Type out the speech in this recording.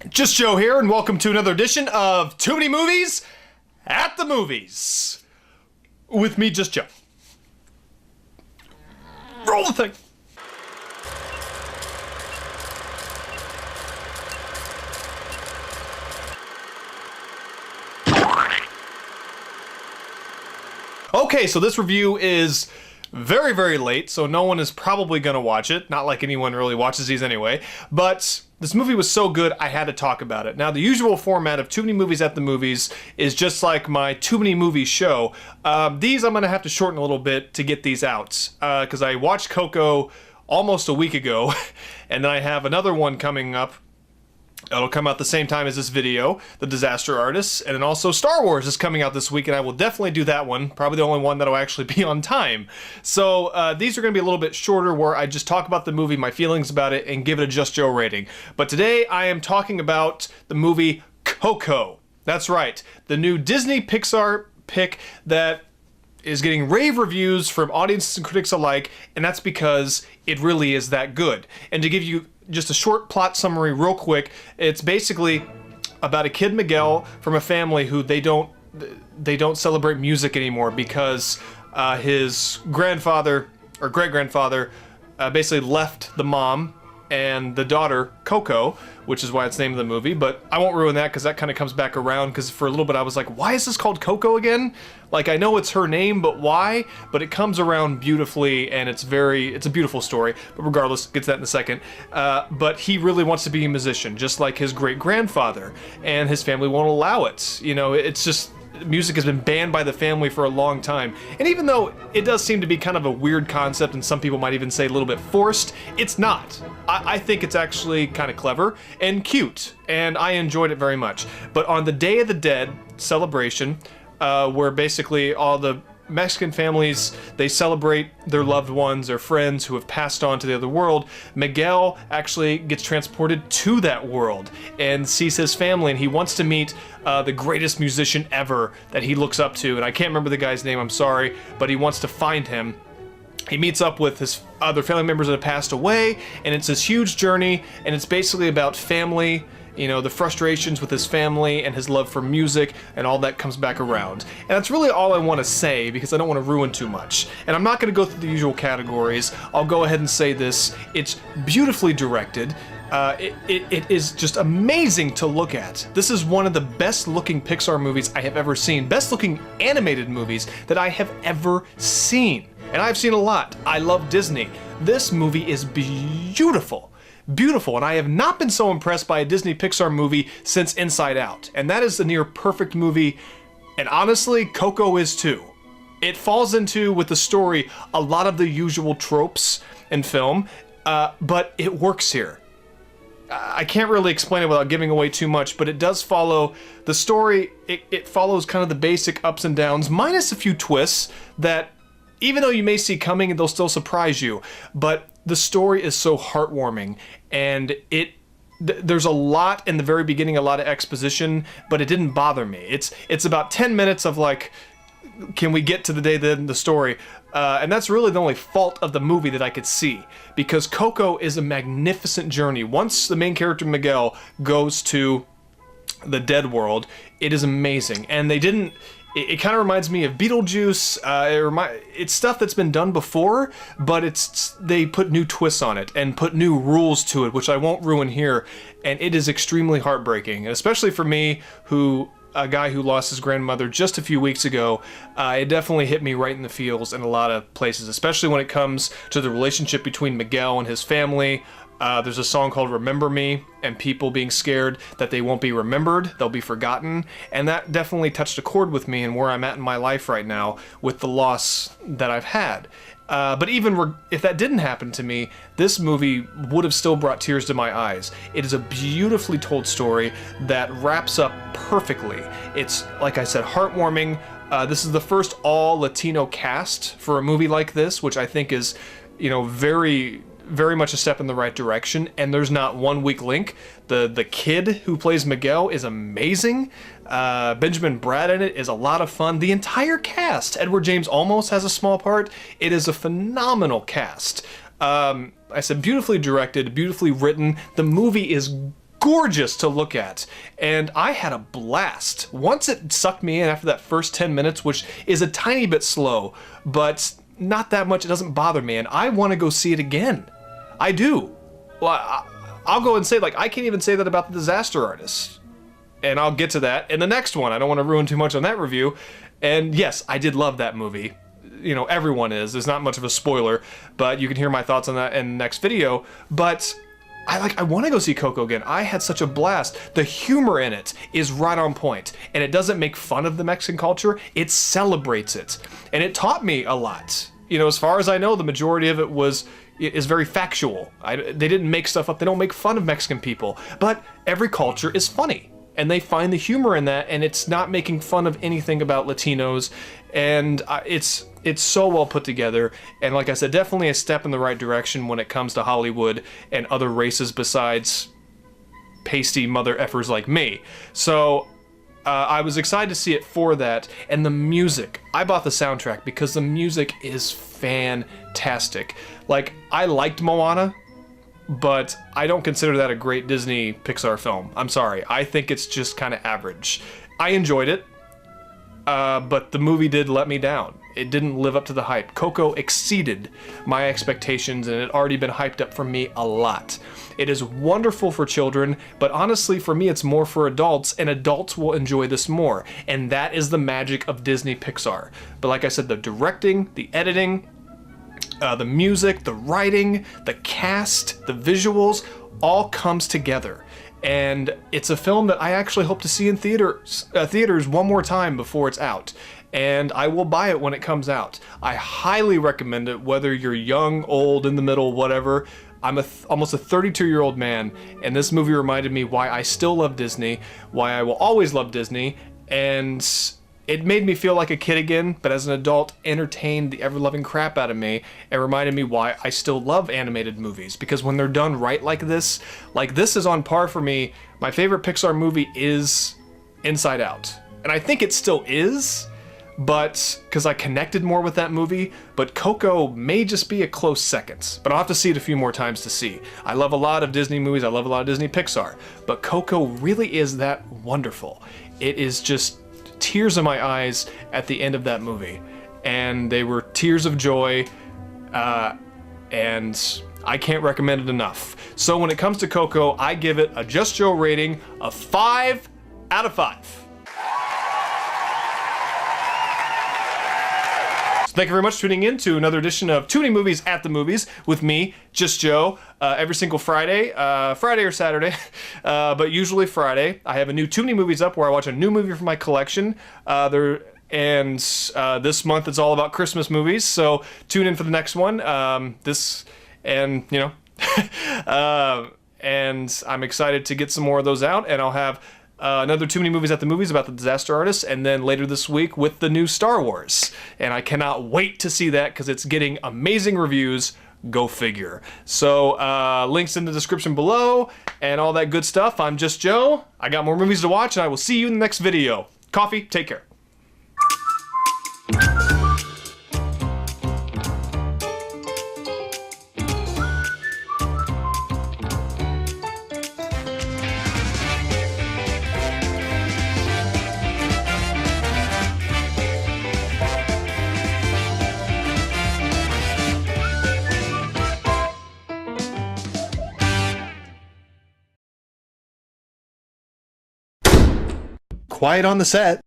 Just Joe here, and welcome to another edition of Too Many Movies at the Movies. With me, Just Joe. Roll the thing. Okay, so this review is very, very late, so no one is probably going to watch it. Not like anyone really watches these anyway. But this movie was so good, I had to talk about it. Now, the usual format of Too Many Movies at the Movies is just like my Too Many Movies show. These I'm going to have to shorten a little bit to get these out. Because I watched Coco almost a week ago, and then I have another one coming up. It'll come out the same time as this video, The Disaster Artist, and then also Star Wars is coming out this week, and I will definitely do that one, probably the only one that'll actually be on time. So these are going to be a little bit shorter, where I just talk about the movie, my feelings about it, and give it a Just Joe rating. But today I am talking about the movie Coco. That's right, the new Disney Pixar pick that is getting rave reviews from audiences and critics alike, and that's because it really is that good. And to give you just a short plot summary real quick, it's basically about a kid, Miguel, from a family who they don't celebrate music anymore because his grandfather or great-grandfather basically left the mom and the daughter, Coco, which is why it's the name of the movie, but I won't ruin that because that kind of comes back around, because for a little bit I was like, why is this called Coco again? Like, I know it's her name, but why? But it comes around beautifully, and it's a beautiful story, but regardless, get to that in a second. But he really wants to be a musician, just like his great-grandfather, and his family won't allow it. You know, it's just, music has been banned by the family for a long time. And even though it does seem to be kind of a weird concept, and some people might even say a little bit forced, it's not. I think it's actually kind of clever and cute, and I enjoyed it very much. But on the Day of the Dead celebration, where basically all the Mexican families, they celebrate their loved ones or friends who have passed on to the other world, Miguel actually gets transported to that world and sees his family, and he wants to meet the greatest musician ever that he looks up to, and I can't remember the guy's name, I'm sorry, but he wants to find him. He meets up with his other family members that have passed away, and it's this huge journey, and it's basically about family, you know, the frustrations with his family and his love for music, and all that comes back around. And that's really all I want to say, because I don't want to ruin too much. And I'm not going to go through the usual categories. I'll go ahead and say this. It's beautifully directed. It is just amazing to look at. This is one of the best looking Pixar movies I have ever seen. Best looking animated movies that I have ever seen. And I've seen a lot. I love Disney. This movie is beautiful. Beautiful, and I have not been so impressed by a Disney Pixar movie since Inside Out, and that is a near perfect movie, and honestly, Coco is too. It falls into, with the story, a lot of the usual tropes in film, but it works here. I can't really explain it without giving away too much, but it does follow the story. It follows kind of the basic ups and downs, minus a few twists that, even though you may see coming, they'll still surprise you. But the story is so heartwarming, and there's a lot in the very beginning, a lot of exposition, but it didn't bother me. It's about 10 minutes of like, can we get to the day then the story? And that's really the only fault of the movie that I could see, because Coco is a magnificent journey. Once the main character Miguel goes to the dead world, it is amazing, and they didn't. It kind of reminds me of Beetlejuice. It's stuff that's been done before, but they put new twists on it and put new rules to it, which I won't ruin here. And it is extremely heartbreaking, and especially for me, a guy who lost his grandmother just a few weeks ago. It definitely hit me right in the feels in a lot of places, especially when it comes to the relationship between Miguel and his family. There's a song called Remember Me, and people being scared that they won't be remembered, they'll be forgotten, and that definitely touched a chord with me and where I'm at in my life right now with the loss that I've had. But even if that didn't happen to me, this movie would have still brought tears to my eyes. It is a beautifully told story that wraps up perfectly. It's, like I said, heartwarming. This is the first all-Latino cast for a movie like this, which I think is, you know, very much a step in the right direction, and there's not one weak link. The kid who plays Miguel is amazing. Benjamin Bratt in it is a lot of fun. The entire cast. Edward James Olmos has a small part. It is a phenomenal cast. I said beautifully directed, beautifully written. The movie is gorgeous to look at, and I had a blast. Once it sucked me in after that first 10 minutes, which is a tiny bit slow, but not that much, it doesn't bother me, and I want to go see it again. I do. Well, I'll go and say, like, I can't even say that about The Disaster Artist. And I'll get to that in the next one. I don't want to ruin too much on that review. And yes, I did love that movie. You know, everyone is. There's not much of a spoiler, but you can hear my thoughts on that in the next video. But I want to go see Coco again. I had such a blast. The humor in it is right on point, and it doesn't make fun of the Mexican culture. It celebrates it, and it taught me a lot. You know, as far as I know, the majority of it is very factual. They didn't make stuff up. They don't make fun of Mexican people, but every culture is funny. And they find the humor in that, and it's not making fun of anything about Latinos, and it's so well put together, and like I said, definitely a step in the right direction when it comes to Hollywood and other races besides pasty mother effers like me. So I was excited to see it for that, and the music. I bought the soundtrack because the music is fantastic. Like, I liked Moana, but I don't consider that a great Disney Pixar film. I'm sorry. I think it's just kind of average. I enjoyed it, but the movie did let me down. It didn't live up to the hype. Coco exceeded my expectations, and it had already been hyped up for me a lot. It is wonderful for children, but honestly for me it's more for adults, and adults will enjoy this more. And that is the magic of Disney Pixar. But like I said, the directing, the editing, the music, the writing, the cast, the visuals, all comes together. And it's a film that I actually hope to see in theaters one more time before it's out. And I will buy it when it comes out. I highly recommend it, whether you're young, old, in the middle, whatever. I'm almost a 32-year-old man, and this movie reminded me why I still love Disney, why I will always love Disney, and it made me feel like a kid again, but as an adult, entertained the ever-loving crap out of me, and reminded me why I still love animated movies. Because when they're done right like this is on par for me. My favorite Pixar movie is Inside Out. And I think it still is, but because I connected more with that movie, but Coco may just be a close second. But I'll have to see it a few more times to see. I love a lot of Disney movies, I love a lot of Disney Pixar, but Coco really is that wonderful. It is just tears in my eyes at the end of that movie, and they were tears of joy, and I can't recommend it enough. So when it comes to Coco, I give it a Just Joe rating of 5 out of 5. So thank you very much for tuning in to another edition of Tuning Movies at the Movies with me, Just Joe, every single Friday, Friday or Saturday, but usually Friday. I have a new Tuning Movies up where I watch a new movie from my collection. This month it's all about Christmas movies, so tune in for the next one. And I'm excited to get some more of those out, and I'll have another Too Many Movies at the Movies about The Disaster Artist, and then later this week with the new Star Wars. And I cannot wait to see that because it's getting amazing reviews. Go figure. So links in the description below and all that good stuff. I'm Just Joe. I got more movies to watch, and I will see you in the next video. Coffee, take care. Quiet on the set.